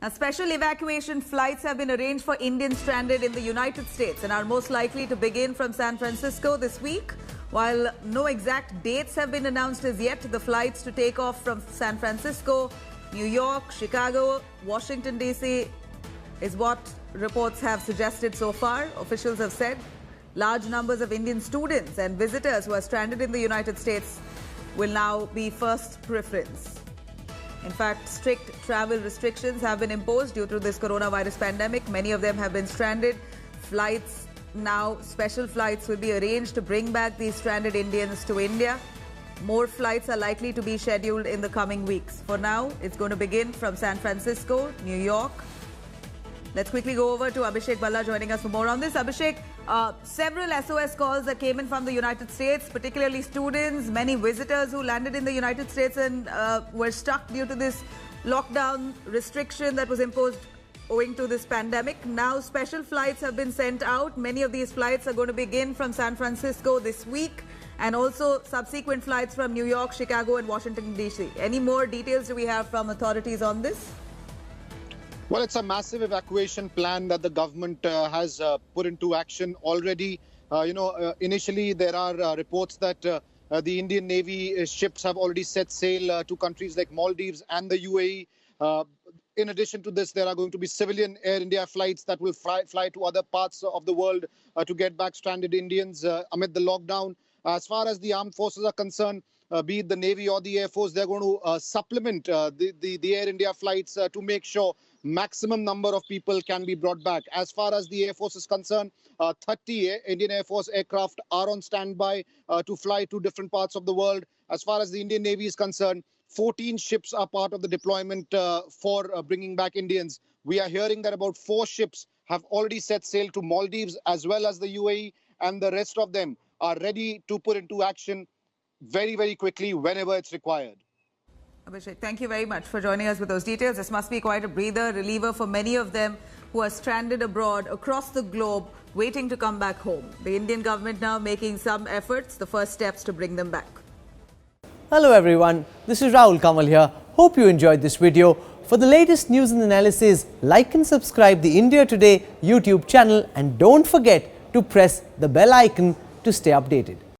Now, special evacuation flights have been arranged for Indians stranded in the United States and are most likely to begin from San Francisco this week. While no exact dates have been announced as yet, the flights to take off from San Francisco, New York, Chicago, Washington, D.C. is what reports have suggested so far. Officials have said large numbers of Indian students and visitors who are stranded in the United States will now be first preference. In fact, strict travel restrictions have been imposed due to this coronavirus pandemic. Many of them have been stranded. Flights now, special flights will be arranged to bring back these stranded Indians to India. More flights are likely to be scheduled in the coming weeks. For now, it's going to begin from San Francisco, New York. Let's quickly go over to Abhishek Balla joining us for more on this. Abhishek, several SOS calls that came in from the United States, particularly students, many visitors who landed in the United States and were stuck due to this lockdown restriction that was imposed owing to this pandemic. Now special flights have been sent out. Many of these flights are going to begin from San Francisco this week, and also subsequent flights from New York, Chicago and Washington, D.C. Any more details do we have from authorities on this? Well, it's a massive evacuation plan that the government has put into action already. Initially there are reports that the Indian Navy ships have already set sail to countries like Maldives and the UAE. In addition to this, there are going to be civilian Air India flights that will fly to other parts of the world to get back stranded Indians amid the lockdown. As far as the armed forces are concerned, be it the Navy or the Air Force, they're going to supplement the Air India flights to make sure maximum number of people can be brought back. As far as the Air Force is concerned, 30 Indian Air Force aircraft are on standby to fly to different parts of the world. As far as the Indian Navy is concerned, 14 ships are part of the deployment for bringing back Indians. We are hearing that about 4 ships have already set sail to Maldives as well as the UAE, and the rest of them are ready to put into action very, very quickly whenever it's required. Abhishek, thank you very much for joining us with those details. This must be quite a breather, reliever for many of them who are stranded abroad across the globe, waiting to come back home. The Indian government now making some efforts, the first steps to bring them back. Hello everyone, this is Rahul Kamal here. Hope you enjoyed this video. For the latest news and analysis, like and subscribe the India Today YouTube channel, and don't forget to press the bell icon to stay updated.